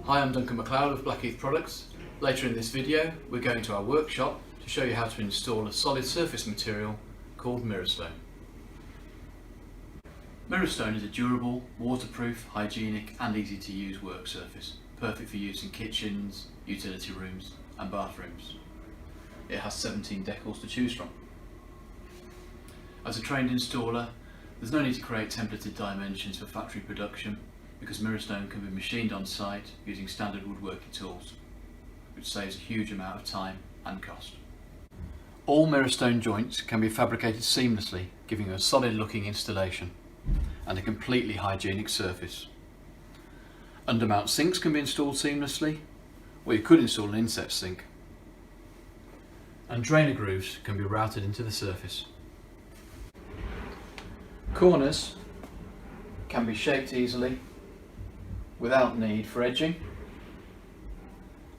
Hi, I'm Duncan McLeod of Blackheath Products. Later in this video we're going to our workshop to show you how to install a solid surface material called Mirostone. Mirostone is a durable, waterproof, hygienic and easy to use work surface, perfect for use in kitchens, utility rooms and bathrooms. It has 17 decals to choose from. As a trained installer, there's no need to create templated dimensions for factory production because Mirostone can be machined on site using standard woodworking tools, which saves a huge amount of time and cost. All Mirostone joints can be fabricated seamlessly, giving a solid looking installation and a completely hygienic surface. Undermount sinks can be installed seamlessly, or you could install an inset sink. And drainer grooves can be routed into the surface. Corners can be shaped easily without need for edging,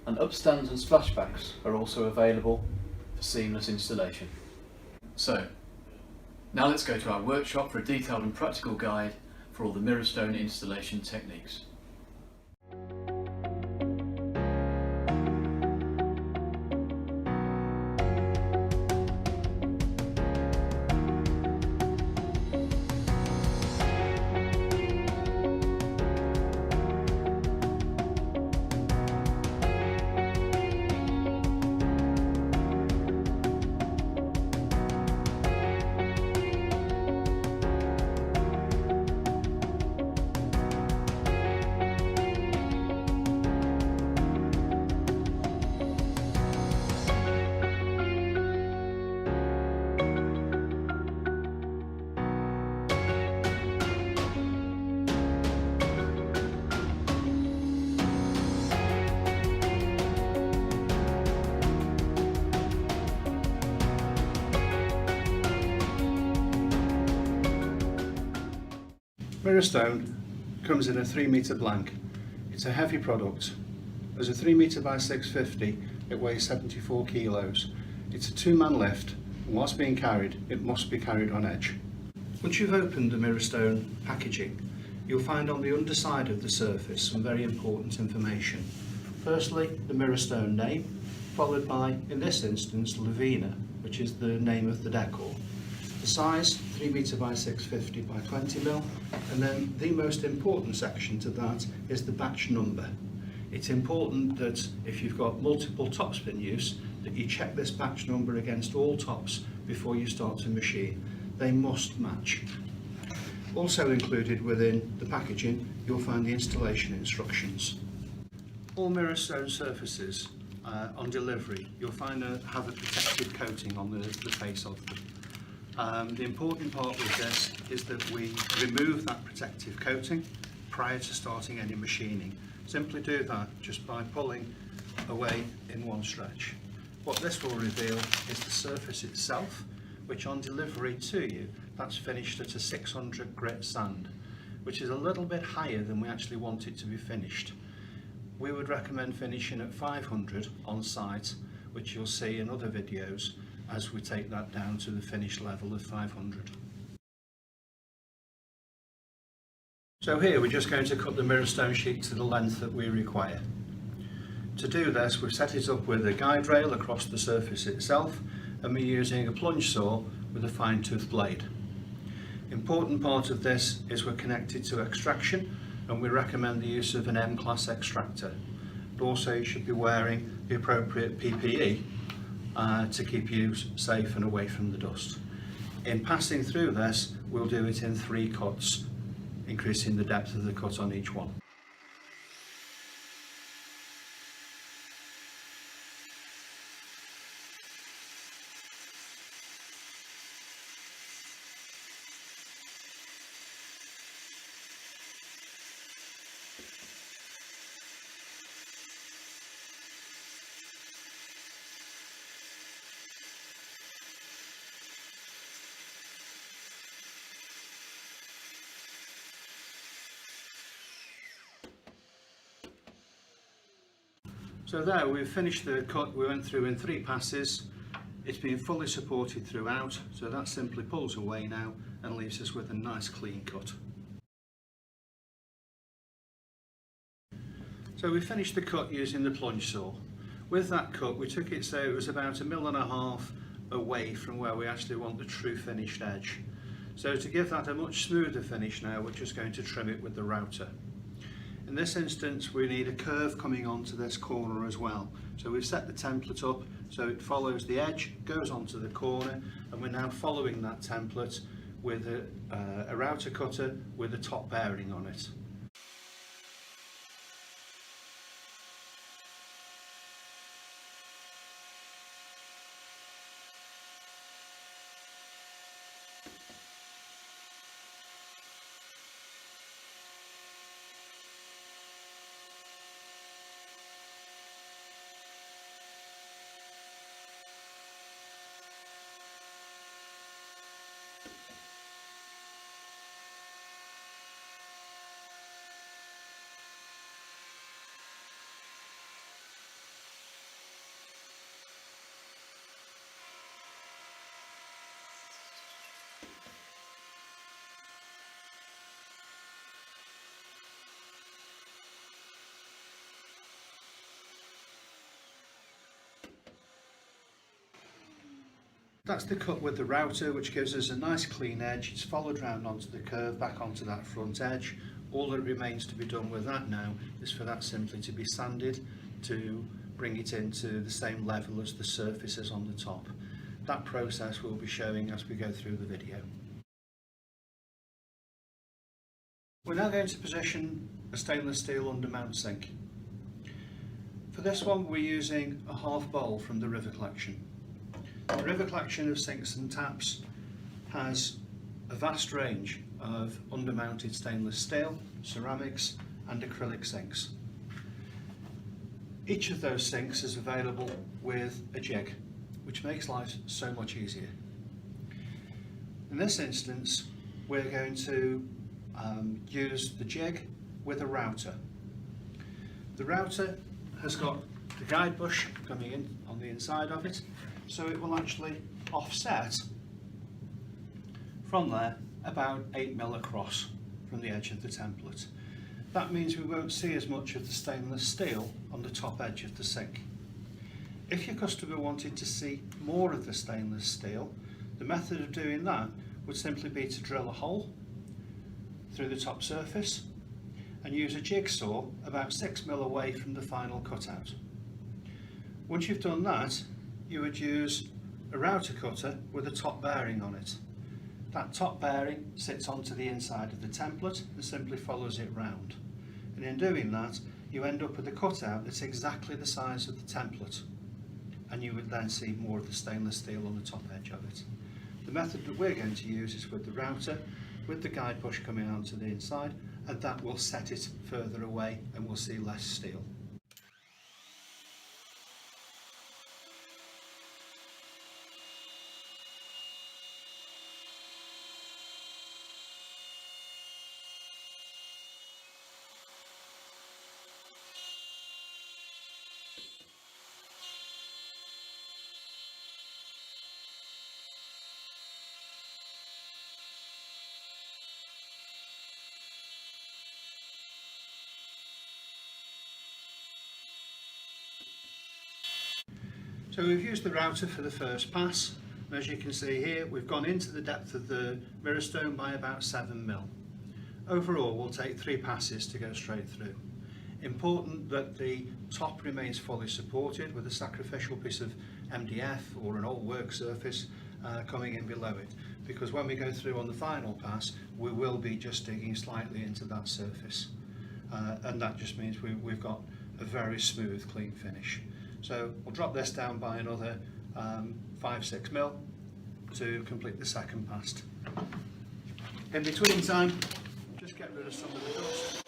and upstands and splashbacks are also available for seamless installation. So, now let's go to our workshop for a detailed and practical guide for all the Mirostone installation techniques. Mirostone comes in a 3 metre blank. It's a heavy product. As a 3 metre by 650, it weighs 74 kilos. It's a 2-man lift, and whilst being carried, it must be carried on edge. Once you've opened the Mirostone packaging, you'll find on the underside of the surface some very important information. Firstly, the Mirostone name, followed by, in this instance, Lavina, which is the name of the decor. The size, 3 metre by 650 by 20 mil, and then the most important section to that is the batch number. It's important that if you've got multiple tops in use, that you check this batch number against all tops before you start to machine. They must match. Also included within the packaging, you'll find the installation instructions. All Mirostone surfaces on delivery, you'll find have a protective coating on the face of them. The important part with this is that we remove that protective coating prior to starting any machining. Simply do that just by pulling away in one stretch. What this will reveal is the surface itself, which on delivery to you, that's finished at a 600 grit sand, which is a little bit higher than we actually want it to be finished. We would recommend finishing at 500 on site, which you'll see in other videos as we take that down to the finished level of 500. So here we're just going to cut the Mirostone sheet to the length that we require. To do this, we've set it up with a guide rail across the surface itself, and we're using a plunge saw with a fine tooth blade. Important part of this is we're connected to extraction, and we recommend the use of an M-class extractor. But also you should be wearing the appropriate PPE to keep you safe and away from the dust. In passing through this, we'll do it in 3 cuts, increasing the depth of the cut on each one. So there, we've finished the cut. We went through in 3 passes. It's been fully supported throughout, so that simply pulls away now and leaves us with a nice clean cut. So we finished the cut using the plunge saw. With that cut we took it so it was about 1.5 mm away from where we actually want the true finished edge. So to give that a much smoother finish now, we're just going to trim it with the router. In this instance we need a curve coming onto this corner as well. So we've set the template up so it follows the edge, goes onto the corner, and we're now following that template with a router cutter with a top bearing on it. That's the cut with the router, which gives us a nice clean edge. It's followed round onto the curve, back onto that front edge. All that remains to be done with that now is for that simply to be sanded to bring it into the same level as the surfaces on the top. That process we'll be showing as we go through the video. We're now going to position a stainless steel undermount sink. For this one we're using a half bowl from the River collection. The River collection of sinks and taps has a vast range of undermounted stainless steel, ceramics and acrylic sinks. Each of those sinks is available with a jig, which makes life so much easier. In this instance we're going to use the jig with a router. The router has got the guide bush coming in on the inside of it, so it will actually offset from there about 8 mm across from the edge of the template. That means we won't see as much of the stainless steel on the top edge of the sink. If your customer wanted to see more of the stainless steel, the method of doing that would simply be to drill a hole through the top surface and use a jigsaw about 6 mm away from the final cutout. Once you've done that, you would use a router cutter with a top bearing on it. That top bearing sits onto the inside of the template and simply follows it round. And in doing that, you end up with a cutout that's exactly the size of the template, and you would then see more of the stainless steel on the top edge of it. The method that we're going to use is with the router, with the guide bush coming onto the inside, and that will set it further away and we'll see less steel. So we've used the router for the first pass, and as you can see here we've gone into the depth of the Mirostone by about 7 mm. Overall we'll take 3 passes to go straight through. Important that the top remains fully supported with a sacrificial piece of MDF or an old work surface coming in below it, because when we go through on the final pass we will be just digging slightly into that surface, and that just means we've got a very smooth clean finish. So we'll drop this down by another 5-6 mm to complete the second pass. In between time, just get rid of some of the dust.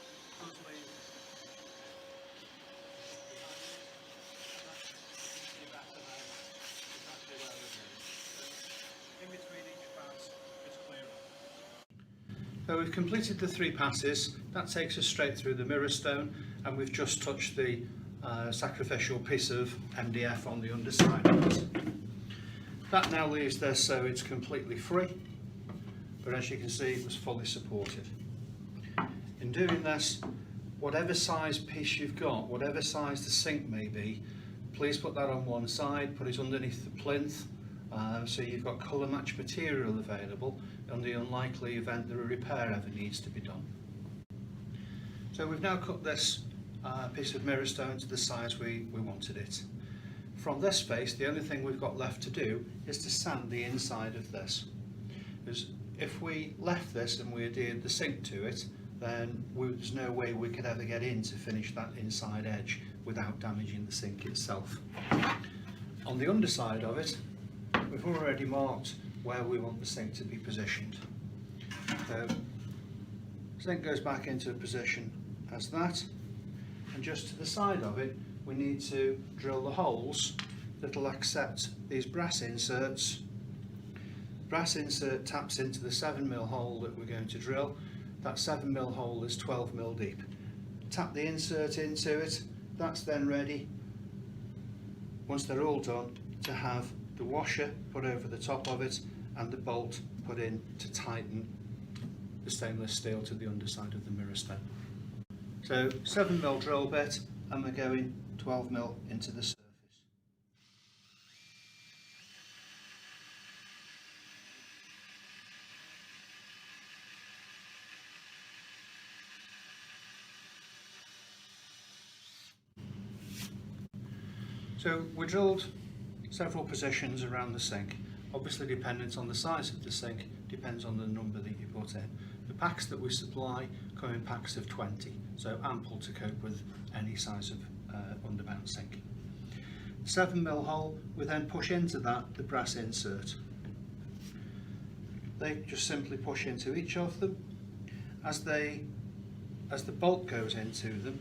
So we've completed the 3 passes. That takes us straight through the Mirostone, and we've just touched the sacrificial piece of MDF on the underside of it. That now leaves this so it's completely free, but as you can see it was fully supported. In doing this, whatever size piece you've got, whatever size the sink may be, please put that on one side, put it underneath the plinth, so you've got colour match material available in the unlikely event that a repair ever needs to be done. So we've now cut this piece of Mirostone to the size we wanted it. From this face, the only thing we've got left to do is to sand the inside of this. Because if we left this and we adhered the sink to it, then there's no way we could ever get in to finish that inside edge without damaging the sink itself. On the underside of it, we've already marked where we want the sink to be positioned. So the sink goes back into a position as that, and just to the side of it we need to drill the holes that will accept these brass inserts. Brass insert taps into the 7mm hole that we're going to drill. That 7mm hole is 12mm deep. Tap the insert into it. That's then ready, once they're all done, to have the washer put over the top of it and the bolt put in to tighten the stainless steel to the underside of the Mirostone. So 7mm drill bit, and we're going 12mm into the surface. So we drilled several positions around the sink, obviously dependent on the size of the sink, depends on the number that you put in. The packs that we supply come in packs of 20, so ample to cope with any size of undermount sink. 7mm hole, we then push into that the brass insert. They just simply push into each of them. As the bolt goes into them,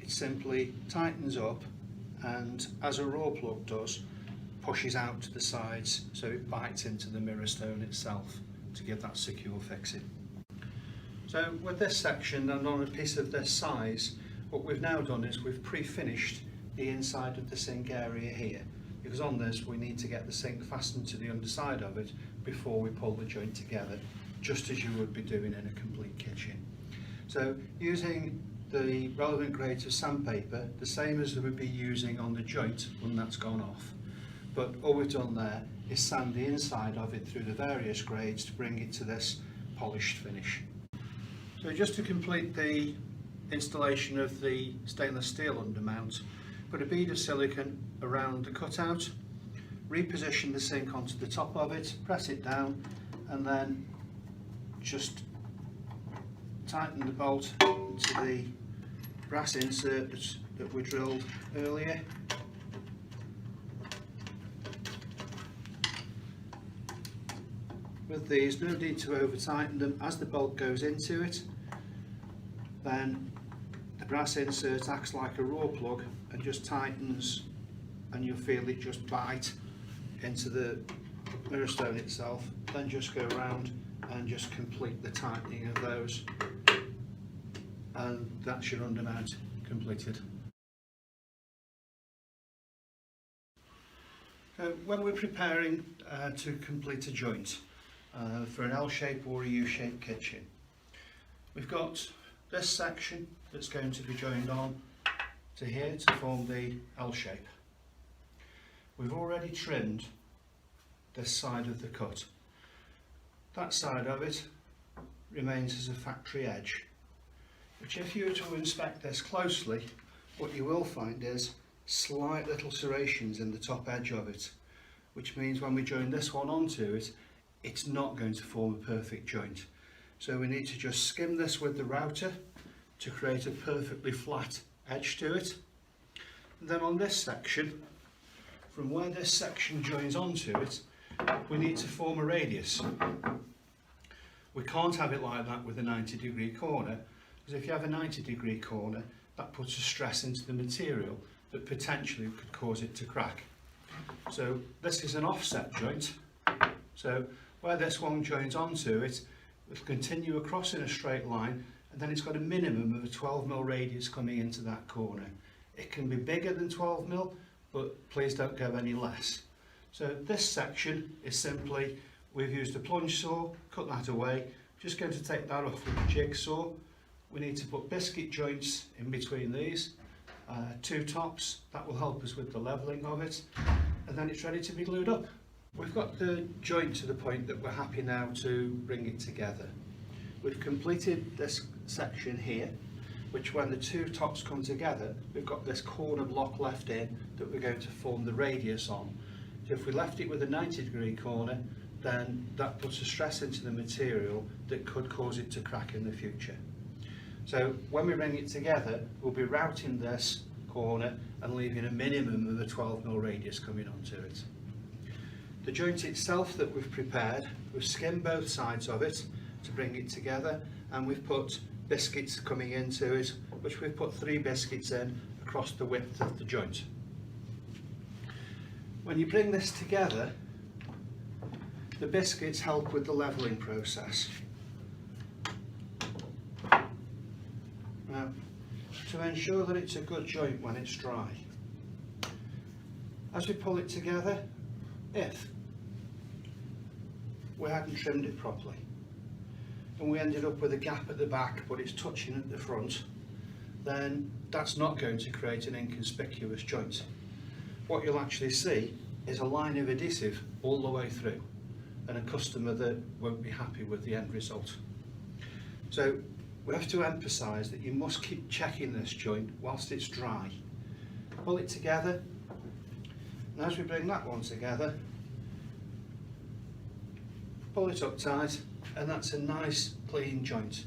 it simply tightens up, and as a raw plug does, pushes out to the sides so it bites into the Mirostone itself to give that secure fixing. So with this section and on a piece of this size, what we've now done is we've pre-finished the inside of the sink area here, because on this we need to get the sink fastened to the underside of it before we pull the joint together, just as you would be doing in a complete kitchen. So using the relevant grades of sandpaper, the same as we would be using on the joint when that's gone off, but all we've done there is sand the inside of it through the various grades to bring it to this polished finish. So just to complete the installation of the stainless steel undermount, put a bead of silicone around the cutout, reposition the sink onto the top of it, press it down, and then just tighten the bolt into the brass insert that we drilled earlier. With these, no need to over tighten them. As the bolt goes into it, then the brass insert acts like a raw plug and just tightens, and you'll feel it just bite into the Mirostone itself. Then just go around and just complete the tightening of those, and that's your undermount completed. When we're preparing to complete a joint for an L-shape or a U-shaped kitchen, we've got this section that's going to be joined on to here to form the L-shape. We've already trimmed this side of the cut. That side of it remains as a factory edge, which if you were to inspect this closely, what you will find is slight little serrations in the top edge of it, which means when we join this one onto it, it's not going to form a perfect joint. So we need to just skim this with the router to create a perfectly flat edge to it. And then on this section, from where this section joins onto it, we need to form a radius. We can't have it like that with a 90-degree corner, because if you have a 90-degree corner, that puts a stress into the material that potentially could cause it to crack. So this is an offset joint, so where this one joins onto it, it'll continue across in a straight line, and then it's got a minimum of a 12mm radius coming into that corner. It can be bigger than 12mm, but please don't go any less. So this section is simply, we've used a plunge saw, cut that away, just going to take that off with a jigsaw. we need to put biscuit joints in between these, 2 tops. That will help us with the levelling of it, and then it's ready to be glued up. We've got the joint to the point that we're happy now to bring it together. We've completed this section here, which when the 2 tops come together, we've got this corner block left in that we're going to form the radius on. So if we left it with a 90-degree corner, then that puts a stress into the material that could cause it to crack in the future. So when we bring it together, we'll be routing this corner and leaving a minimum of a 12mm radius coming onto it. The joint itself that we've prepared, we've skimmed both sides of it to bring it together, and we've put biscuits coming into it, which we've put 3 biscuits in across the width of the joint. When you bring this together, the biscuits help with the levelling process. Now, to ensure that it's a good joint when it's dry, as we pull it together, if we hadn't trimmed it properly and we ended up with a gap at the back but it's touching at the front, then that's not going to create an inconspicuous joint. What you'll actually see is a line of adhesive all the way through, and a customer that won't be happy with the end result. So we have to emphasise that you must keep checking this joint whilst it's dry. Pull it together, and as we bring that one together, pull it up tight, and that's a nice clean joint.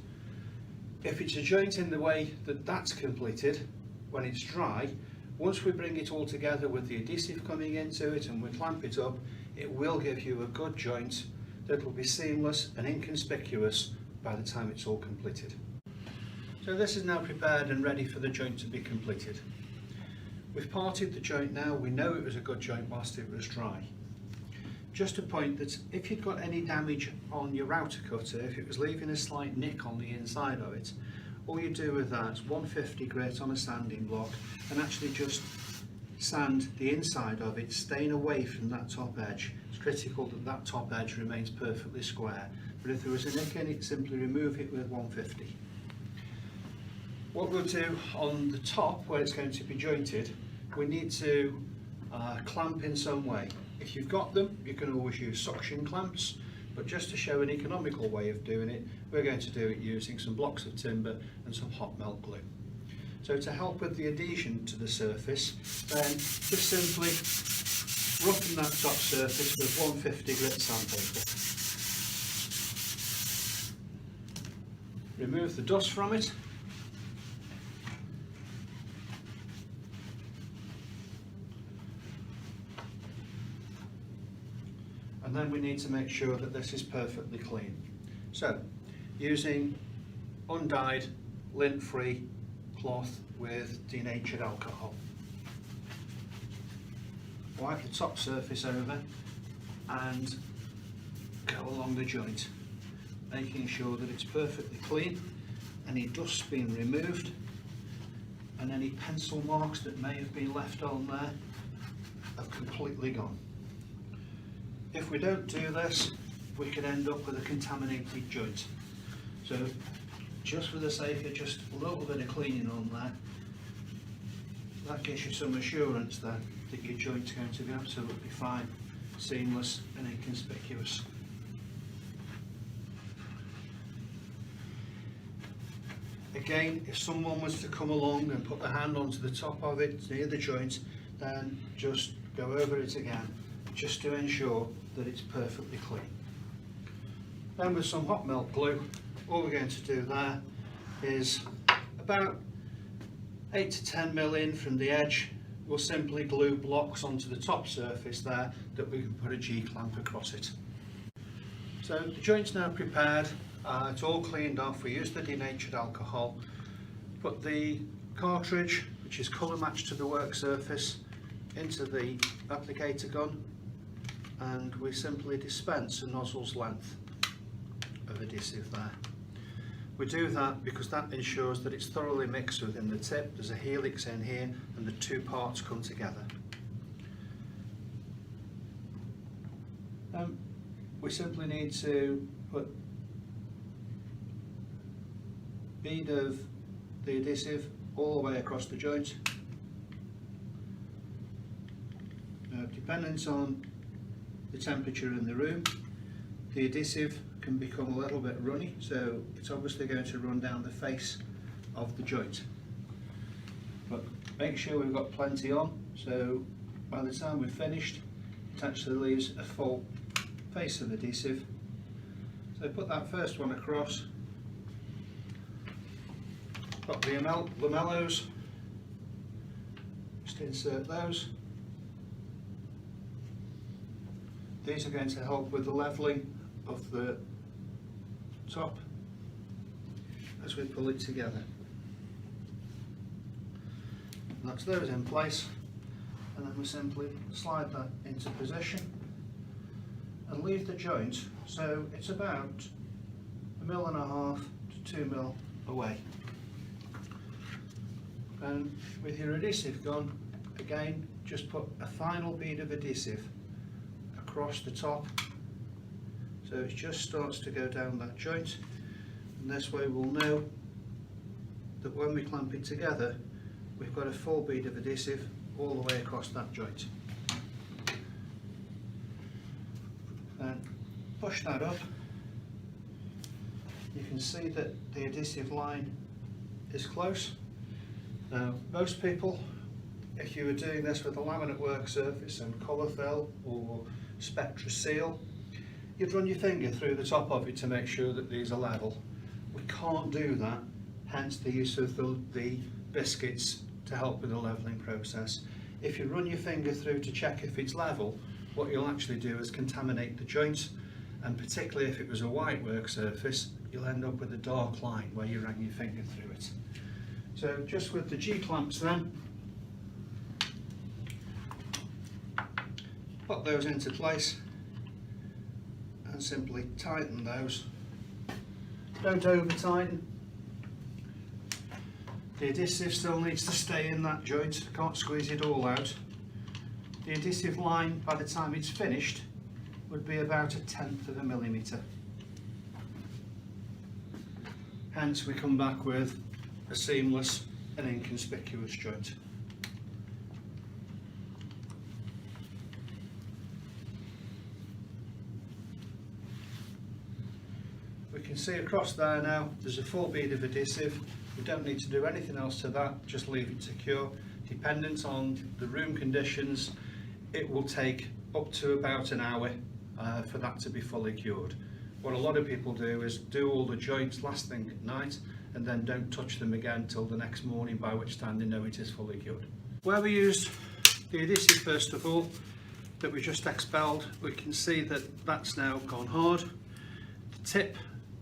If it's a joint in the way that that's completed, when it's dry, once we bring it all together with the adhesive coming into it and we clamp it up, it will give you a good joint that will be seamless and inconspicuous by the time it's all completed. So this is now prepared and ready for the joint to be completed. We've parted the joint now, we know it was a good joint whilst it was dry. Just a point that if you've got any damage on your router cutter, if it was leaving a slight nick on the inside of it, all you do with that is 150 grit on a sanding block and actually just sand the inside of it, staying away from that top edge. It's critical that that top edge remains perfectly square, but if there was a nick in it, simply remove it with 150. What we'll do on the top where it's going to be jointed, we need to clamp in some way. If you've got them, you can always use suction clamps, but just to show an economical way of doing it, we're going to do it using some blocks of timber and some hot melt glue. So to help with the adhesion to the surface, then just simply roughen that top surface with 150 grit sandpaper. Remove the dust from it. And then we need to make sure that this is perfectly clean. So, using undyed, lint-free cloth with denatured alcohol. Wipe the top surface over and go along the joint, making sure that it's perfectly clean, any dust being removed, and any pencil marks that may have been left on there have completely gone. If we don't do this, we could end up with a contaminated joint. So just for the sake of just a little bit of cleaning on there, that gives you some assurance then that your joint's going to be absolutely fine, seamless and inconspicuous. Again, if someone was to come along and put their hand onto the top of it near the joint, then just go over it again, just to ensure that it's perfectly clean. Then with some hot melt glue, all we're going to do there is about 8 to 10 mil in from the edge. We'll simply glue blocks onto the top surface there that we can put a G-clamp across it. So the joint's now prepared, it's all cleaned off. We used the denatured alcohol, put the cartridge, which is colour matched to the work surface, into the applicator gun, and we simply dispense a nozzle's length of adhesive there. We do that because that ensures that it's thoroughly mixed within the tip. There's a helix in here and the 2 parts come together. We simply need to put bead of the adhesive all the way across the joint. Now, depending on the temperature in the room, the adhesive can become a little bit runny, so it's obviously going to run down the face of the joint. But make sure we've got plenty on, so by the time we're finished, it actually leaves a full face of adhesive. So put that first one across, got the lamellos, just insert those. These are going to help with the levelling of the top as we pull it together. And that's those in place, and then we simply slide that into position and leave the joint so it's about 1.5 mm to 2 mm away. And with your adhesive gone, again just put a final bead of adhesive across the top, so it just starts to go down that joint, and this way we'll know that when we clamp it together we've got a full bead of adhesive all the way across that joint. And push that up, you can see that the adhesive line is close. Now most people, if you were doing this with a laminate work surface and colour fill or Spectra seal, you'd run your finger through the top of it to make sure that these are level. We can't do that, hence the use of the biscuits to help with the levelling process. If you run your finger through to check if it's level, what you'll actually do is contaminate the joint, and particularly if it was a white work surface, you'll end up with a dark line where you ran your finger through it. So just with the G-clamps then, put those into place and simply tighten those. Don't over tighten. The adhesive still needs to stay in that joint, can't squeeze it all out. The adhesive line by the time it's finished would be about 1/10 of a millimetre. Hence we come back with a seamless and inconspicuous joint. We can see across there now there's a full bead of adhesive. We don't need to do anything else to that, just leave it secure. Dependent on the room conditions, it will take up to about an hour for that to be fully cured. What a lot of people do is do all the joints last thing at night and then don't touch them again till the next morning, by which time they know it is fully cured. Where we used the adhesive first of all, that we just expelled, we can see that that's now gone hard. The tip,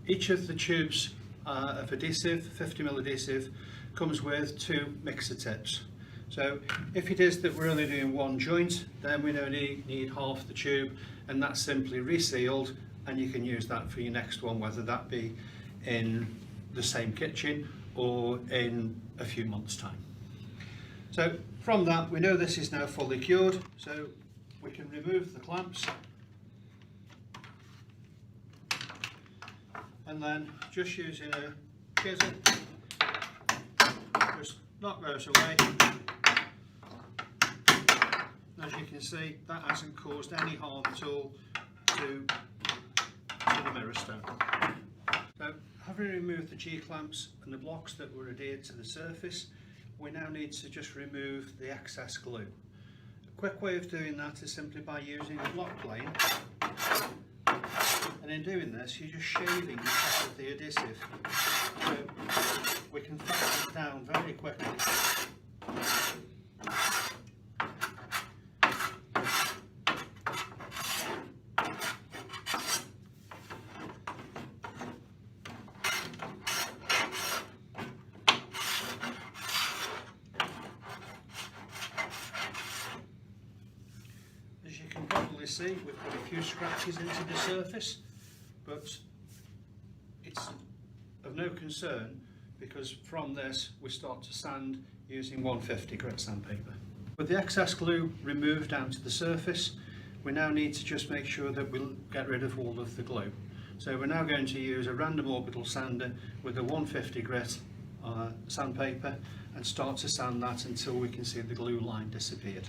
each of the tubes of adhesive, 50mm adhesive, comes with 2 mixer tips. So if it is that we're only doing one joint, then we only need half the tube, and that's simply resealed, and you can use that for your next one, whether that be in the same kitchen or in a few months' time. So from that we know this is now fully cured, so we can remove the clamps and then just using a chisel just knock those away. As you can see, that hasn't caused any harm at all to the Mirostone. So having removed the G-clamps and the blocks that were adhered to the surface, we now need to just remove the excess glue. A quick way of doing that is simply by using a block plane, and in doing this you're just shaving the top of the adhesive, so we can fasten it down very quickly. As you can probably see, we've put a few scratches into the surface, but it's of no concern because from this we start to sand using 150 grit sandpaper. With the excess glue removed down to the surface, we now need to just make sure that we'll get rid of all of the glue. So we're now going to use a random orbital sander with a 150 grit sandpaper and start to sand that until we can see the glue line disappeared.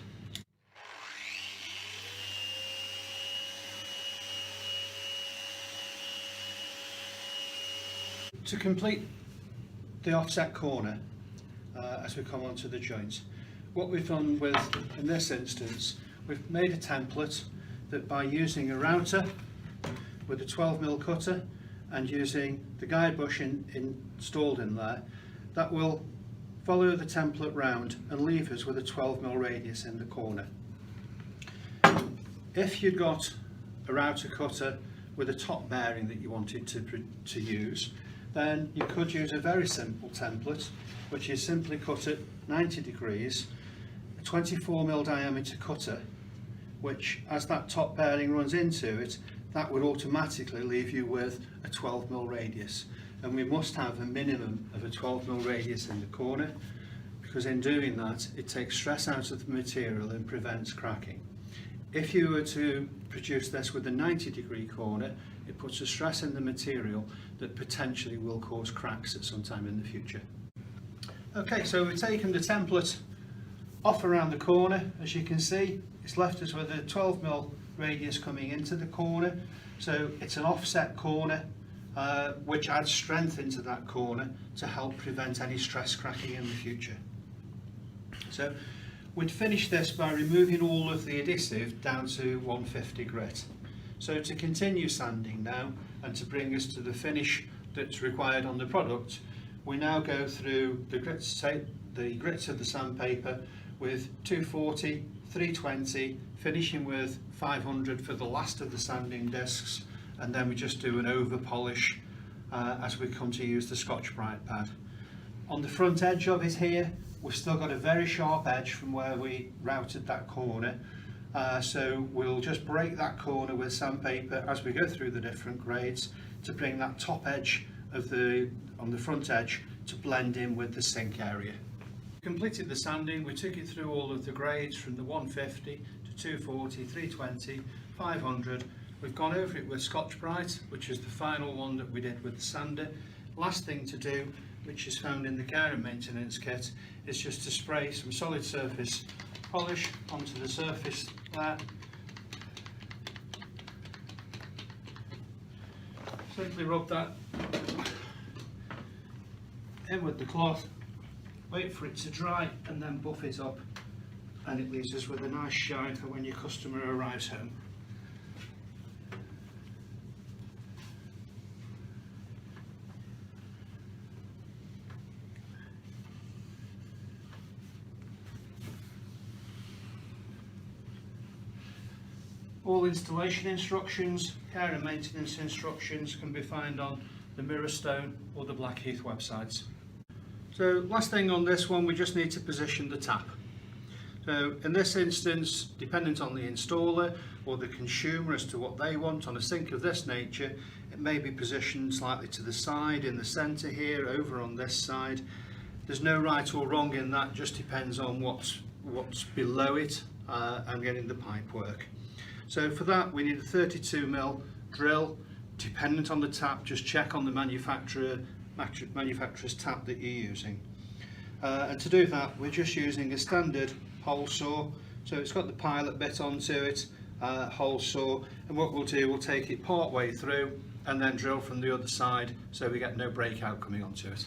To complete the offset corner, as we come onto the joint, what we've done in this instance, we've made a template that by using a router with a 12mm cutter and using the guide bush installed in there, that will follow the template round and leave us with a 12mm radius in the corner. If you'd got a router cutter with a top bearing that you wanted to use, then you could use a very simple template, which is simply cut at 90 degrees, a 24mm diameter cutter, which as that top bearing runs into it, that would automatically leave you with a 12mm radius. And we must have a minimum of a 12mm radius in the corner, because in doing that it takes stress out of the material and prevents cracking. If you were to produce this with a 90-degree corner, it puts a stress in the material that potentially will cause cracks at some time in the future. Okay, so we've taken the template off around the corner. As you can see, it's left us with a 12mm radius coming into the corner. So it's an offset corner, which adds strength into that corner to help prevent any stress cracking in the future. So we'd finish this by removing all of the adhesive down to 150 grit. So to continue sanding now and to bring us to the finish that's required on the product, we now go through the grits of the sandpaper with 240, 320, finishing with 500 for the last of the sanding discs, and then we just do an over polish as we come to use the Scotch-Brite pad. On the front edge of it here, we've still got a very sharp edge from where we routed that corner, so we'll just break that corner with sandpaper as we go through the different grades to bring that top edge on the front edge to blend in with the sink area. Completed the sanding, we took it through all of the grades from the 150 to 240, 320, 500. We've gone over it with Scotch-Brite, which is the final one that we did with the sander. Last thing to do, which is found in the care and maintenance kit, is just to spray some solid surface polish onto the surface there. Simply rub that in with the cloth, wait for it to dry and then buff it up, and it leaves us with a nice shine for when your customer arrives home. All installation instructions, care and maintenance instructions can be found on the Mirostone or the Blackheath websites. So last thing on this one, we just need to position the tap. So in this instance, dependent on the installer or the consumer as to what they want, on a sink of this nature, it may be positioned slightly to the side, in the centre here, over on this side. There's no right or wrong in that, just depends on what's below it and getting the pipe work. So for that we need a 32mm drill. Dependent on the tap, just check on the manufacturer's tap that you're using. And to do that we're just using a standard hole saw. So it's got the pilot bit onto it, hole saw, and what we'll do, we'll take it part way through and then drill from the other side so we get no breakout coming onto it.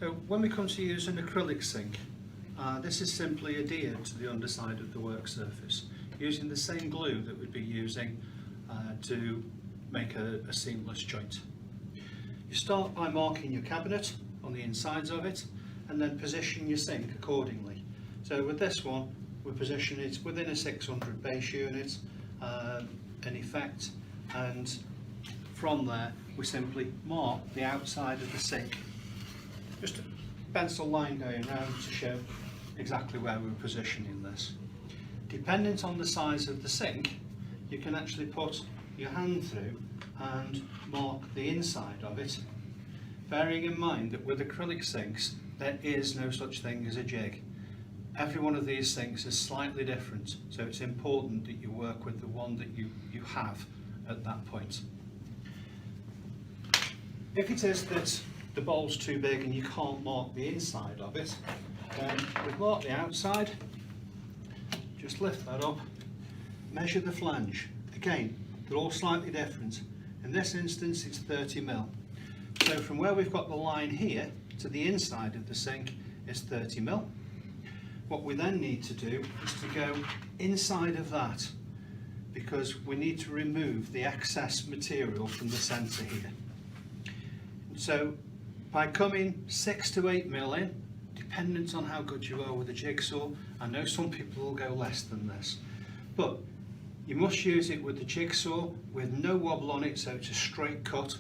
So when we come to use an acrylic sink, this is simply adhered to the underside of the work surface using the same glue that we'd be using to make a seamless joint. You start by marking your cabinet on the insides of it and then position your sink accordingly. So with this one, we position it within a 600 base unit in effect, and from there we simply mark the outside of the sink just pencil line going around to show exactly where we're positioning this. Dependent on the size of the sink, you can actually put your hand through and mark the inside of it, bearing in mind that with acrylic sinks there is no such thing as a jig. Every one of these sinks is slightly different, so it's important that you work with the one that you have at that point. If it is that the bowl's too big and you can't mark the inside of it, then we've marked the outside. Just lift that up, measure the flange. Again, they're all slightly different. In this instance it's 30mm. So from where we've got the line here to the inside of the sink is 30mm. What we then need to do is to go inside of that, because we need to remove the excess material from the centre here. So by coming 6 to 8mm in, dependent on how good you are with a jigsaw, I know some people will go less than this, but you must use it with the jigsaw with no wobble on it, so it's a straight cut.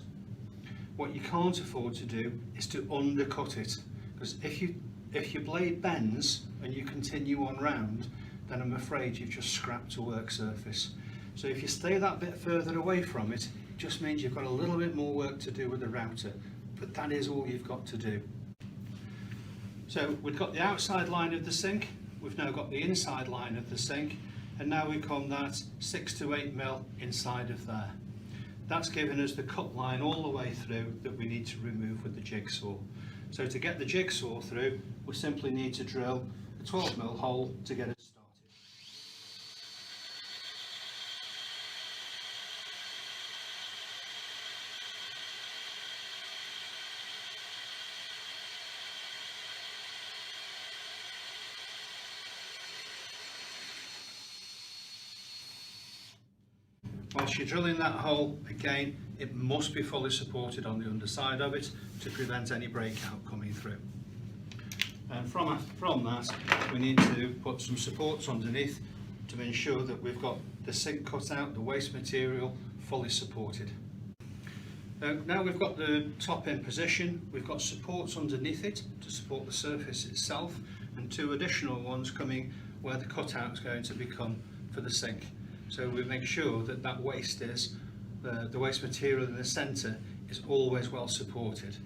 What you can't afford to do is to undercut it, because if your blade bends and you continue on round, then I'm afraid you've just scrapped a work surface. So if you stay that bit further away from it, it just means you've got a little bit more work to do with the router, but that is all you've got to do. So we've got the outside line of the sink, we've now got the inside line of the sink, and now we come that 6 to 8mm inside of there. That's given us the cut line all the way through that we need to remove with the jigsaw. So to get the jigsaw through, we simply need to drill a 12mm hole to get it started. Whilst you're drilling that hole, again, it must be fully supported on the underside of it to prevent any breakout coming through. And from that, we need to put some supports underneath to ensure that we've got the sink cut out, the waste material fully supported. Now we've got the top in position, we've got supports underneath it to support the surface itself, and 2 additional ones coming where the cutout is going to become for the sink. So we make sure that that waste is, the waste material in the centre is always well supported.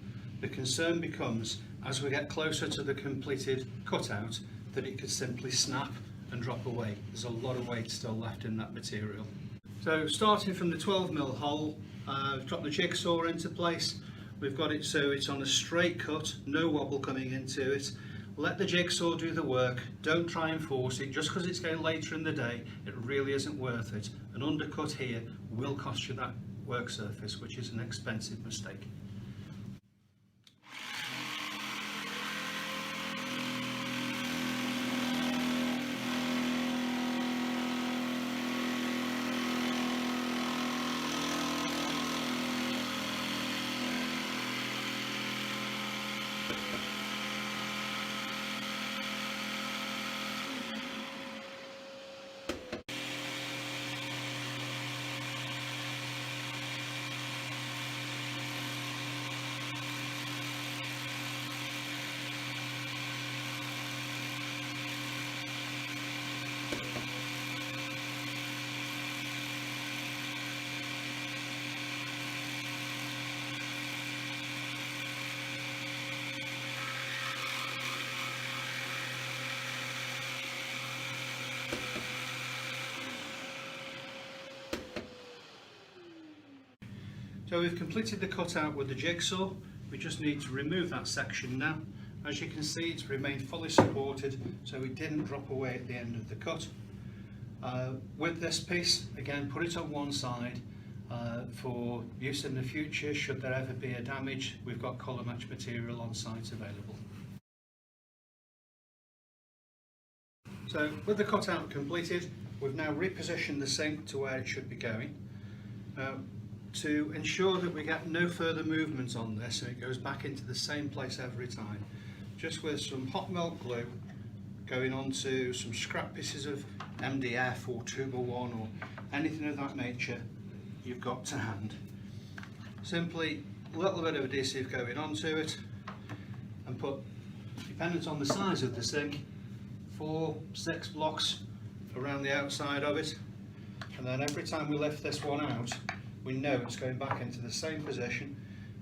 The concern becomes, as we get closer to the completed cutout, that it could simply snap and drop away. There's a lot of weight still left in that material. So starting from the 12mm hole, drop the jigsaw into place. We've got it so it's on a straight cut, no wobble coming into it. Let the jigsaw do the work, don't try and force it. Just because it's going later in the day, it really isn't worth it. An undercut here will cost you that work surface, which is an expensive mistake. So we've completed the cutout with the jigsaw. We just need to remove that section now. As you can see, it's remained fully supported, so it didn't drop away at the end of the cut. With this piece, again, put it on one side for use in the future. Should there ever be a damage, we've got colour match material on site available. So with the cutout completed, we've now repositioned the sink to where it should be going. To ensure that we get no further movement on this and it goes back into the same place every time, just with some hot melt glue going onto some scrap pieces of MDF or 2x1 or anything of that nature you've got to hand. Simply a little bit of adhesive going onto it and put dependent on the size of the sink, 4-6 blocks around the outside of it, and then every time we lift this one out, we know it's going back into the same position.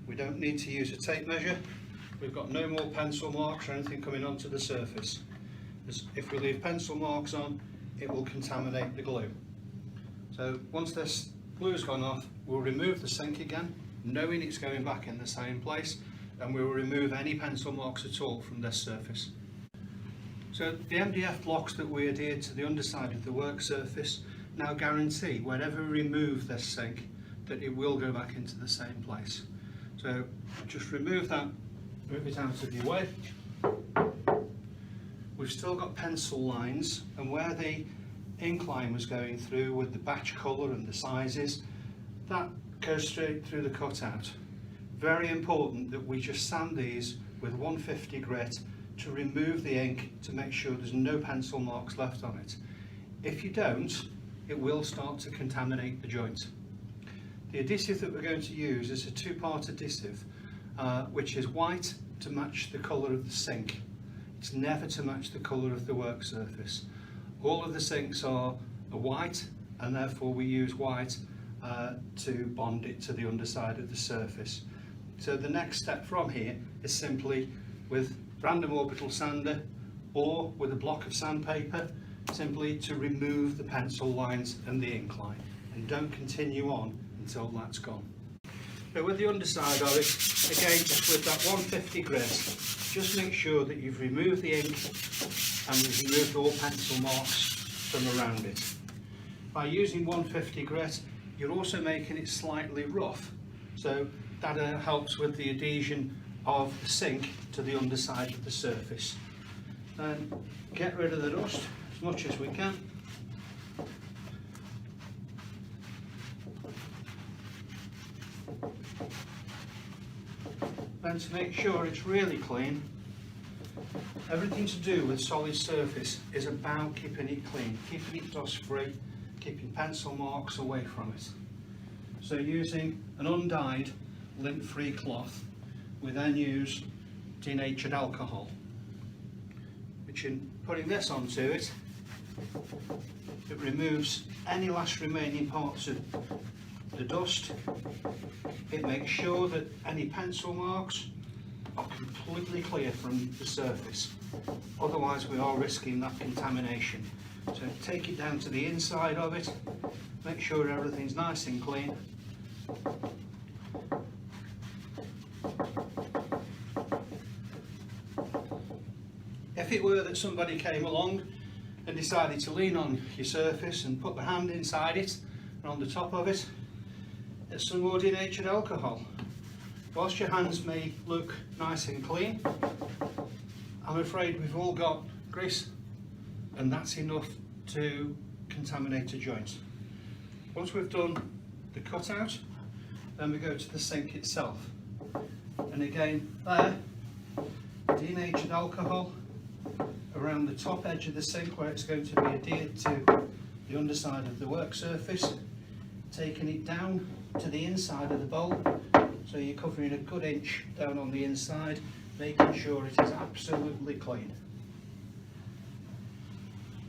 We don't need to use a tape measure. We've got no more pencil marks or anything coming onto the surface. If we leave pencil marks on, it will contaminate the glue. So once this glue's gone off, we'll remove the sink again, knowing it's going back in the same place, and we will remove any pencil marks at all from this surface. So the MDF blocks that we adhered to the underside of the work surface now guarantee whenever we remove this sink that it will go back into the same place. So just remove that, move it out of your way. We've still got pencil lines, and where the incline was going through with the batch colour and the sizes, that goes straight through the cutout. Very important that we just sand these with 150 grit to remove the ink, to make sure there's no pencil marks left on it. If you don't, it will start to contaminate the joint. The adhesive that we're going to use is a 2-part adhesive, which is white to match the colour of the sink. It's never to match the colour of the work surface. All of the sinks are white, and therefore we use white to bond it to the underside of the surface. So the next step from here is simply with random orbital sander or with a block of sandpaper, simply to remove the pencil lines and the incline, and don't continue on until that's gone. So with the underside of it, again just with that 150 grit, just make sure that you've removed the ink and you've removed all pencil marks from around it. By using 150 grit, you're also making it slightly rough, so that helps with the adhesion of the sink to the underside of the surface. Then get rid of the dust as much as we can. Then to make sure it's really clean, everything to do with solid surface is about keeping it clean, keeping it dust free, keeping pencil marks away from it. So using an undyed lint free cloth, we then use denatured alcohol, which in putting this onto it, it removes any last remaining parts of the dust. It makes sure that any pencil marks are completely clear from the surface, otherwise we are risking that contamination. So take it down to the inside of it, make sure everything's nice and clean. If it were that somebody came along and decided to lean on your surface and put their hand inside it and on the top of it, it's some more denatured alcohol. Whilst your hands may look nice and clean, I'm afraid we've all got grease, and that's enough to contaminate a joint. Once we've done the cutout, then we go to the sink itself. And again, there, denatured alcohol around the top edge of the sink where it's going to be adhered to the underside of the work surface, taking it down to the inside of the bowl, so you're covering a good inch down on the inside, making sure it is absolutely clean.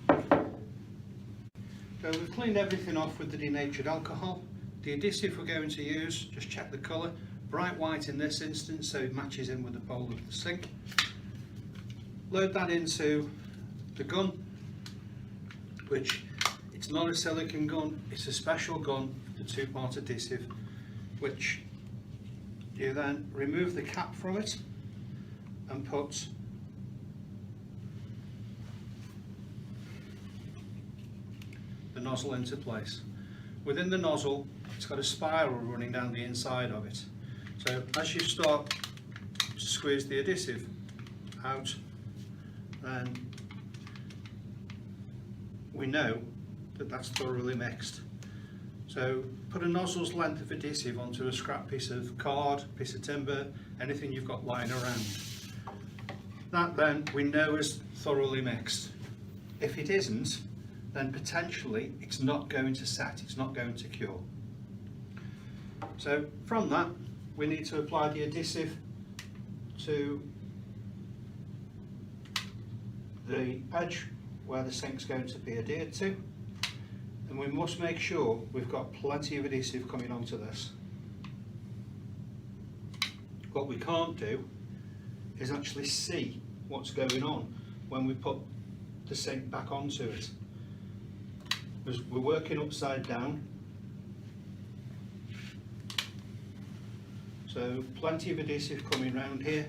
So we've cleaned everything off with the denatured alcohol. The adhesive we're going to use, just check the colour, bright white in this instance, so it matches in with the bowl of the sink. Load that into the gun, which it's not a silicone gun, it's a special gun, the 2-part adhesive, which you then remove the cap from it and put the nozzle into place. Within the nozzle, it's got a spiral running down the inside of it. So as you start to squeeze the adhesive out, then we know that that's thoroughly mixed. So put a nozzle's length of adhesive onto a scrap piece of card, piece of timber, anything you've got lying around. That then we know is thoroughly mixed. If it isn't, then potentially it's not going to set, it's not going to cure. So from that, we need to apply the adhesive to the edge where the sink's going to be adhered to, and we must make sure we've got plenty of adhesive coming onto this. What we can't do is actually see what's going on when we put the sink back onto it. Because we're working upside down, so plenty of adhesive coming round here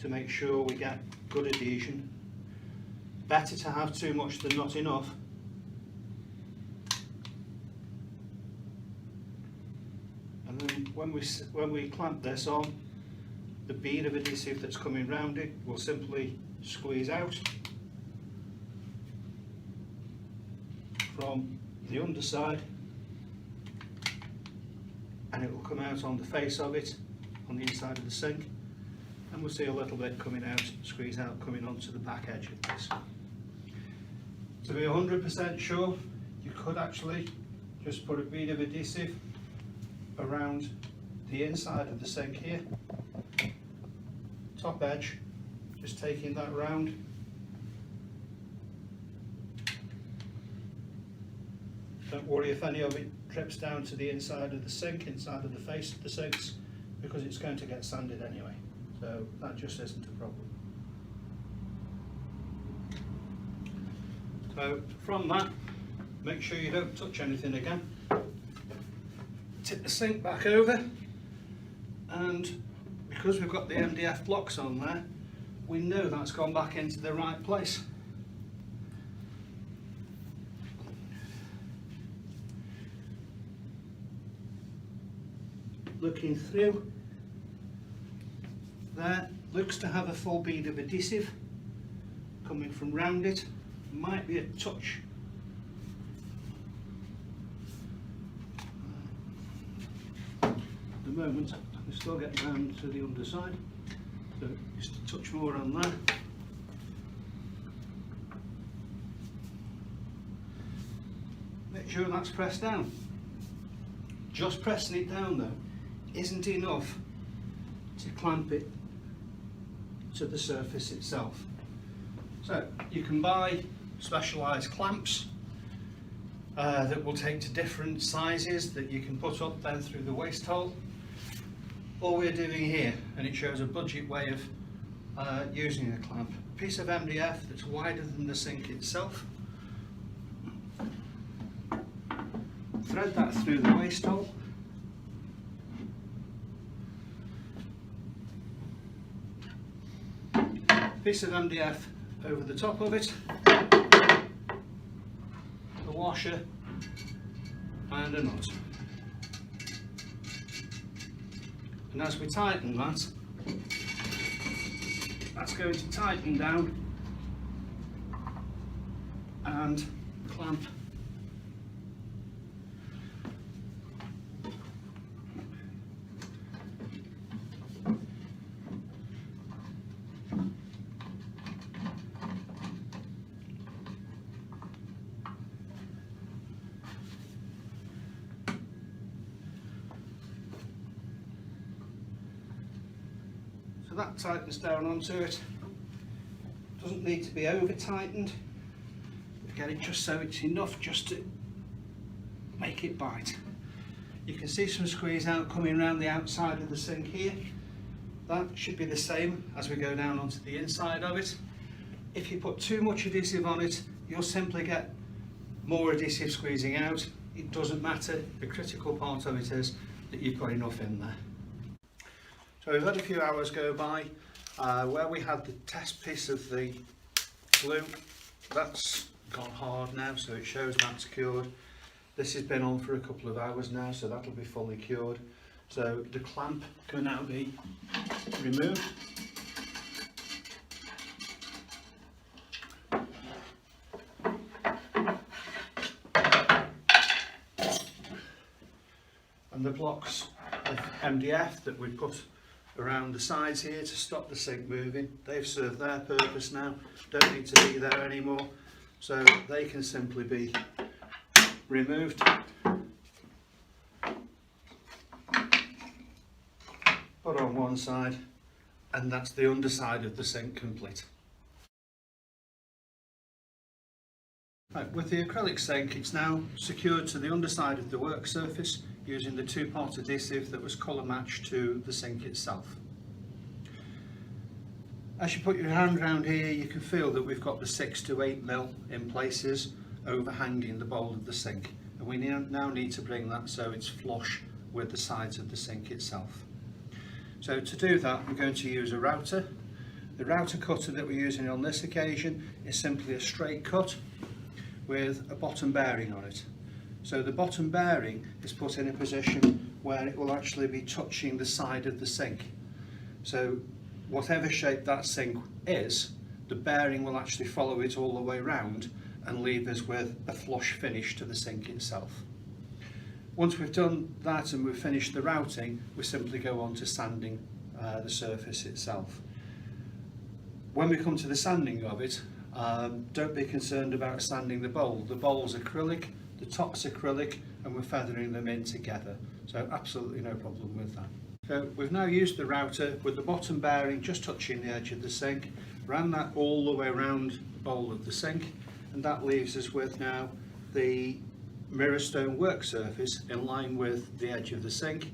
to make sure we get good adhesion. Better to have too much than not enough. And then when we clamp this on, the bead of adhesive that's coming round it will simply squeeze out from the underside, and it will come out on the face of it, on the inside of the sink, and we'll see a little bit coming out, squeeze out, coming onto the back edge of this. To be 100% sure, you could actually just put a bead of adhesive around the inside of the sink here, top edge, just taking that round. Don't worry if any of it drips down to the inside of the sink, inside of the face of the sinks, because it's going to get sanded anyway, so that just isn't a problem. So from that, make sure you don't touch anything again. Tip the sink back over, and because we've got the MDF blocks on there, we know that's gone back into the right place. Looking through, there looks to have a full bead of adhesive coming from round it. Might be a touch at the moment. I can still get down to the underside, so just a touch more on there. Make sure that's pressed down. Just pressing it down though isn't enough to clamp it to the surface itself. So you can buy specialised clamps that will take to different sizes that you can put up then through the waste hole. All we're doing here, and it shows a budget way of using a clamp, a piece of MDF that's wider than the sink itself. Thread that through the waste hole. Piece of MDF over the top of it, a washer and a nut. And as we tighten that, that's going to tighten down and clamp that tightens down onto it. Doesn't need to be over tightened. Get it just so it's enough just to make it bite. You can see some squeeze out coming around the outside of the sink here. That should be the same as we go down onto the inside of it. If you put too much adhesive on it, you'll simply get more adhesive squeezing out. It doesn't matter. The critical part of it is that you've got enough in there. So we've had a few hours go by. Where we had the test piece of the glue, that's gone hard now, so it shows that's cured. This has been on for a couple of hours now, so that'll be fully cured. So the clamp can now be removed. And the blocks of MDF that we put around the sides here to stop the sink moving, they've served their purpose now, don't need to be there anymore, so they can simply be removed, put on one side, and that's the underside of the sink complete. Right, with the acrylic sink, it's now secured to the underside of the work surface using the two-part adhesive that was colour matched to the sink itself. As you put your hand around here, you can feel that we've got the 6 to 8mm in places overhanging the bowl of the sink, and we now need to bring that so it's flush with the sides of the sink itself. So to do that, we're going to use a router. The router cutter that we're using on this occasion is simply a straight cut with a bottom bearing on it. So the bottom bearing is put in a position where it will actually be touching the side of the sink. So whatever shape that sink is, the bearing will actually follow it all the way round and leave us with a flush finish to the sink itself. Once we've done that and we've finished the routing, we simply go on to sanding the surface itself. When we come to the sanding of it, don't be concerned about sanding the bowl. The bowl's acrylic, the top's acrylic, and we're feathering them in together. So absolutely no problem with that. So we've now used the router with the bottom bearing just touching the edge of the sink, ran that all the way around the bowl of the sink, and that leaves us with now the Mirostone work surface in line with the edge of the sink.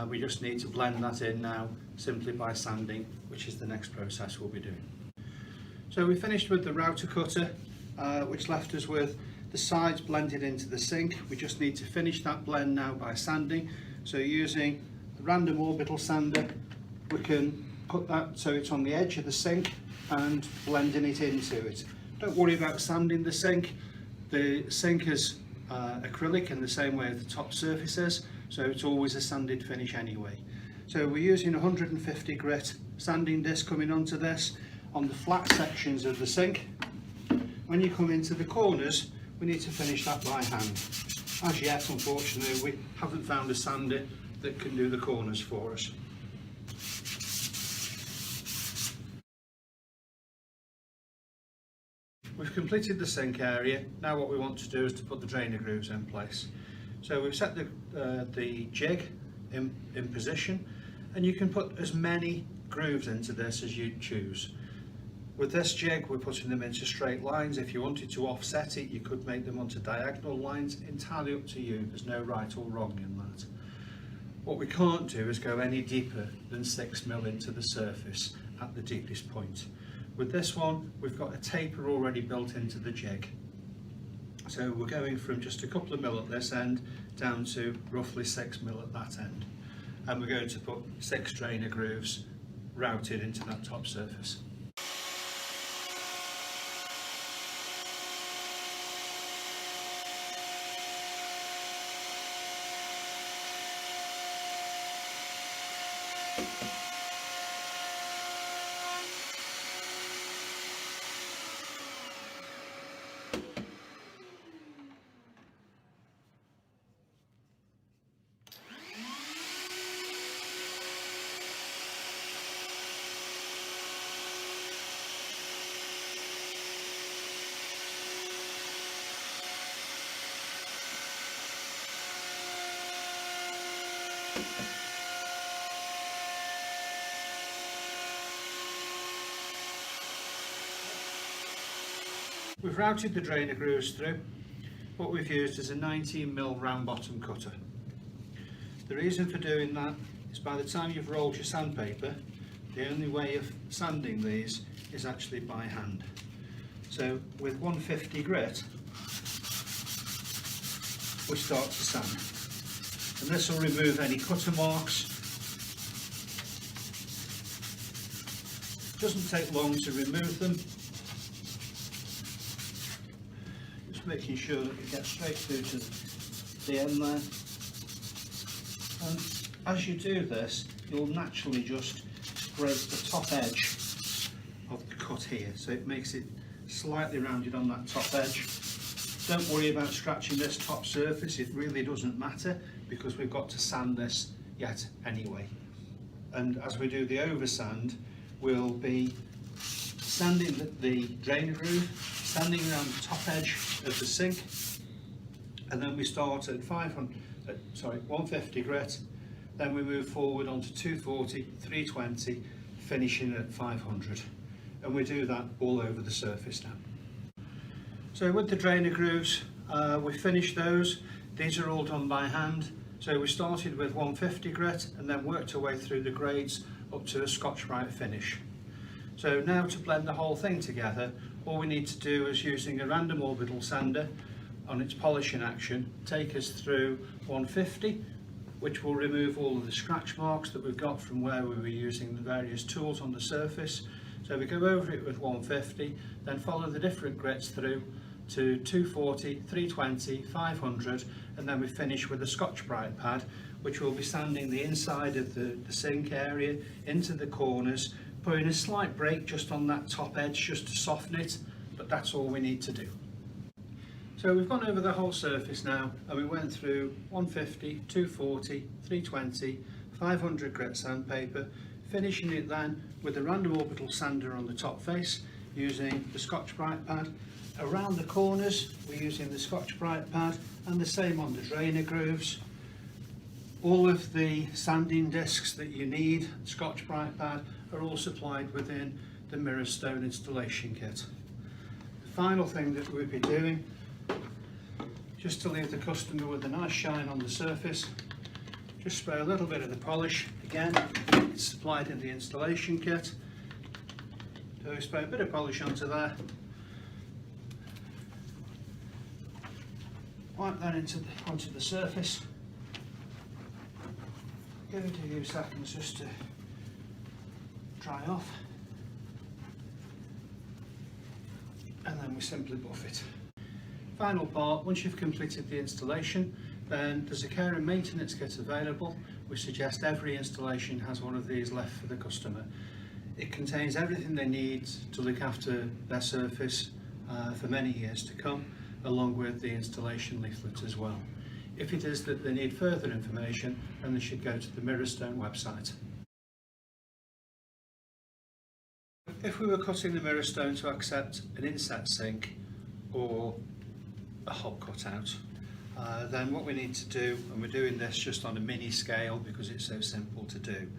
We just need to blend that in now simply by sanding, which is the next process we'll be doing. So we finished with the router cutter, which left us with the sides blended into the sink. We just need to finish that blend now by sanding. So using a random orbital sander, we can put that so it's on the edge of the sink and blending it into it. Don't worry about sanding the sink. The sink is acrylic in the same way as the top surface is, so it's always a sanded finish anyway. So we're using 150 grit sanding disc coming onto this on the flat sections of the sink. When you come into the corners, we need to finish that by hand. As yet, unfortunately, we haven't found a sander that can do the corners for us. We've completed the sink area. Now what we want to do is to put the drainer grooves in place. So we've set the jig in position, and you can put as many grooves into this as you choose. With this jig, we're putting them into straight lines. If you wanted to offset it, you could make them onto diagonal lines. Entirely up to you. There's no right or wrong in that. What we can't do is go any deeper than 6mm into the surface at the deepest point. With this one, we've got a taper already built into the jig. So we're going from just a couple of mil at this end down to roughly 6mm at that end. And we're going to put 6 drainer grooves routed into that top surface. We've routed the drainer grooves through. What we've used is a 19mm round bottom cutter. The reason for doing that is by the time you've rolled your sandpaper, the only way of sanding these is actually by hand. So with 150 grit, we start to sand. And this will remove any cutter marks. It doesn't take long to remove them. Just making sure that we get straight through to the end there. And as you do this, you'll naturally just scrape the top edge of the cut here, so it makes it slightly rounded on that top edge. Don't worry about scratching this top surface, it really doesn't matter because we've got to sand this yet anyway. And as we do the oversand, we'll be sanding the drainer groove, sanding around the top edge of the sink, and then we start at 150 grit, then we move forward onto 240, 320, finishing at 500, and we do that all over the surface now. So with the drainer grooves, we finished those. These are all done by hand. So we started with 150 grit and then worked our way through the grades up to a Scotch-Brite finish. So now to blend the whole thing together, all we need to do is using a random orbital sander on its polishing action, take us through 150, which will remove all of the scratch marks that we've got from where we were using the various tools on the surface. So we go over it with 150, then follow the different grits through to 240, 320, 500, and then we finish with a Scotch-Brite pad, which will be sanding the inside of the sink area into the corners, putting a slight break just on that top edge just to soften it, but that's all we need to do. So we've gone over the whole surface now, and we went through 150, 240, 320, 500 grit sandpaper, finishing it then with a random orbital sander on the top face using the Scotch-Brite pad. Around the corners we're using the Scotch-Brite pad, and the same on the drainer grooves. All of the sanding discs that you need, Scotch-Brite pad, are all supplied within the Mirostone installation kit. The final thing that we'll be doing, just to leave the customer with a nice shine on the surface, just spray a little bit of the polish. Again, it's supplied in the installation kit. So we spray a bit of polish onto there, wipe that onto the surface, give it a few seconds just to dry off, and then we simply buff it. Final part, once you've completed the installation, then there's a care and maintenance kit available. We suggest every installation has one of these left for the customer. It contains everything they need to look after their surface for many years to come, along with the installation leaflet as well. If it is that they need further information, then they should go to the Mirostone website. If we were cutting the Mirostone to accept an inset sink or a hob cutout, then what we need to do, and we're doing this just on a mini scale because it's so simple to do,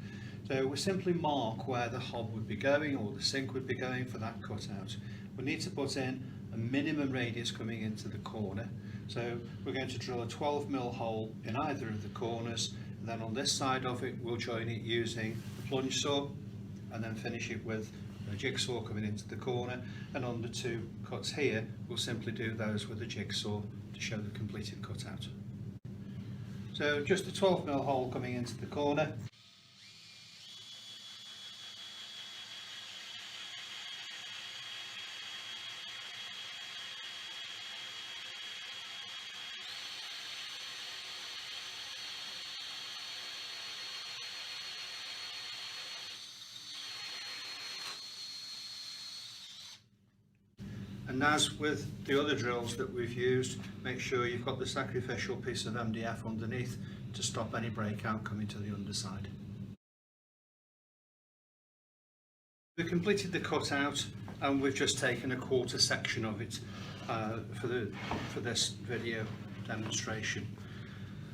so we simply mark where the hob would be going or the sink would be going for that cutout. We need to put in a minimum radius coming into the corner, so we're going to drill a 12mm hole in either of the corners, and then on this side of it we'll join it using a plunge saw, and then finish it with a jigsaw coming into the corner, and on the two cuts here we'll simply do those with a jigsaw to show the completed cutout. So just a 12mm hole coming into the corner. And as with the other drills that we've used, make sure you've got the sacrificial piece of MDF underneath to stop any breakout coming to the underside. We've completed the cutout and we've just taken a quarter section of it for this video demonstration.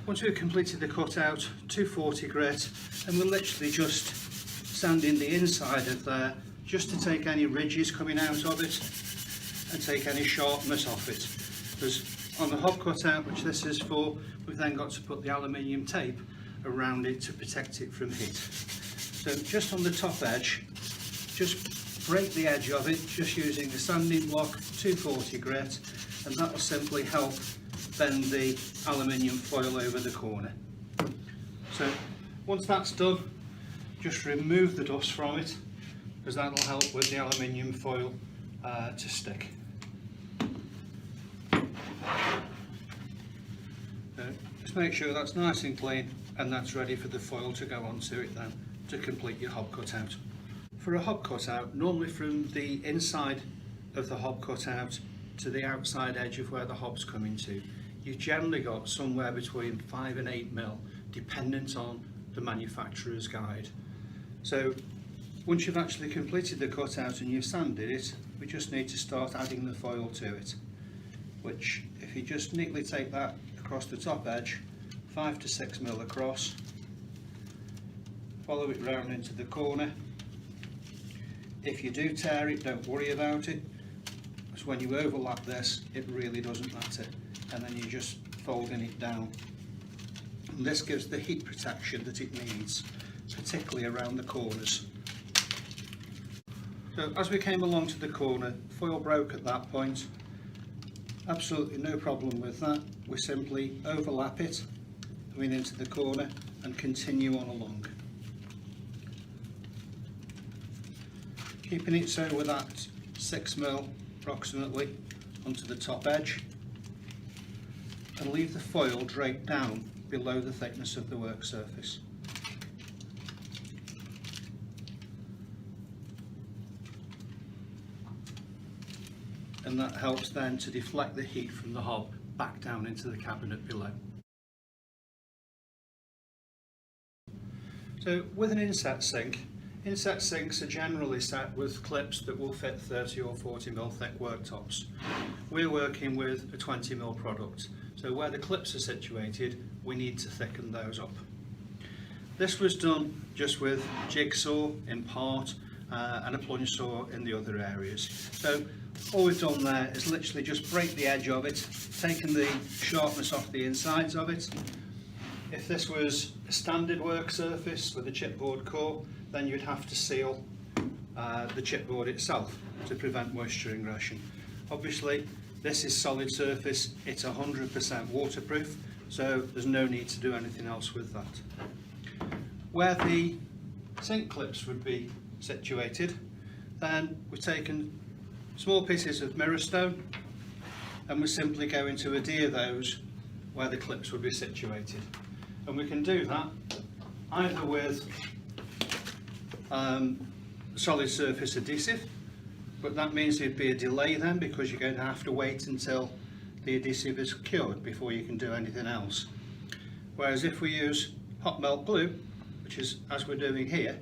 Once we've completed the cutout, 240 grit, and we're literally just sanding the inside of there just to take any ridges coming out of it and take any sharpness off it, because on the hob cutout, which this is for, we've then got to put the aluminium tape around it to protect it from heat. So just on the top edge, just break the edge of it just using the sanding block, 240 grit, and that will simply help bend the aluminium foil over the corner. So once that's done, just remove the dust from it, because that will help with the aluminium foil to stick. Just make sure that's nice and clean and that's ready for the foil to go onto it then to complete your hob cutout. For a hob cutout, normally from the inside of the hob cutout to the outside edge of where the hob's coming to, you've generally got somewhere between 5 and 8mm, dependent on the manufacturer's guide. So once you've actually completed the cutout and you've sanded it, we just need to start adding the foil to it, which if you just neatly take that across the top edge, 5 to 6mm across, follow it round into the corner. If you do tear it, don't worry about it. So when you overlap this, it really doesn't matter, and then you're just folding it down. And this gives the heat protection that it needs, particularly around the corners. So as we came along to the corner, foil broke at that point. Absolutely no problem with that. We simply overlap it, coming into the corner, and continue on along. Keeping it so with that 6mm approximately onto the top edge, and leave the foil draped down below the thickness of the work surface. And that helps then to deflect the heat from the hob back down into the cabinet below. So with an inset sinks are generally set with clips that will fit 30 or 40mm thick worktops. We're working with a 20mm product, so where the clips are situated, we need to thicken those up. This was done just with jigsaw in part and a plunge saw in the other areas. So all we've done there is literally just break the edge of it, taken the sharpness off the insides of it. If this was a standard work surface with a chipboard core, then you'd have to seal the chipboard itself to prevent moisture ingression. Obviously this is solid surface, it's 100% waterproof, so there's no need to do anything else with that. Where the sink clips would be situated, then we've taken small pieces of Mirostone and we're simply going to adhere those where the clips would be situated. And we can do that either with solid surface adhesive, but that means there'd be a delay then because you're going to have to wait until the adhesive is cured before you can do anything else. Whereas if we use hot melt glue, which is as we're doing here,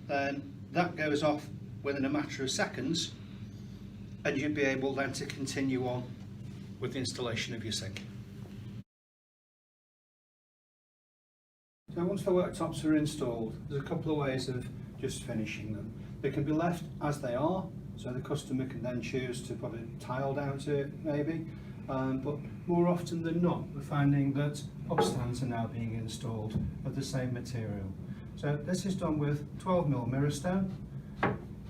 then that goes off within a matter of seconds and you'd be able then to continue on with the installation of your sink. So once the worktops are installed, there's a couple of ways of just finishing them. They can be left as they are, so the customer can then choose to put a tile down to it maybe, but more often than not we're finding that upstands are now being installed of the same material. So this is done with 12mm Mirostone.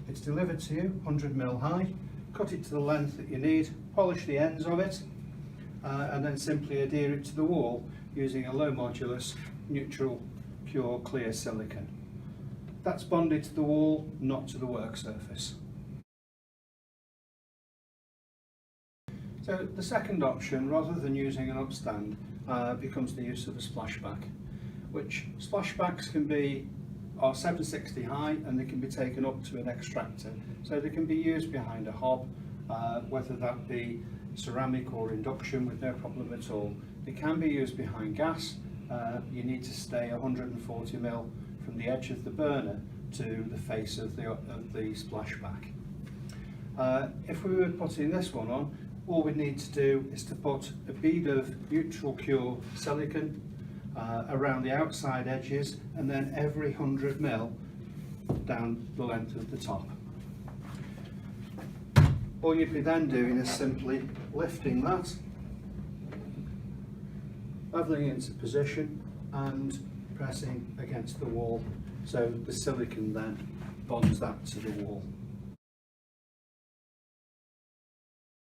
It's delivered to you 100mm high. Cut it to the length that you need, polish the ends of it, and then simply adhere it to the wall using a low modulus neutral pure clear silicone. That's bonded to the wall, not to the work surface. So the second option, rather than using an upstand, becomes the use of a splashback, which splashbacks are 760 high and they can be taken up to an extractor. So they can be used behind a hob, whether that be ceramic or induction with no problem at all. They can be used behind gas. You need to stay 140mm from the edge of the burner to the face of the splashback. If we were putting this one on, all we need to do is to put a bead of neutral cure silicone around the outside edges and then every 100mm down the length of the top. All you'd be then doing is simply lifting that, leveling it into position and pressing against the wall, so the silicone then bonds that to the wall.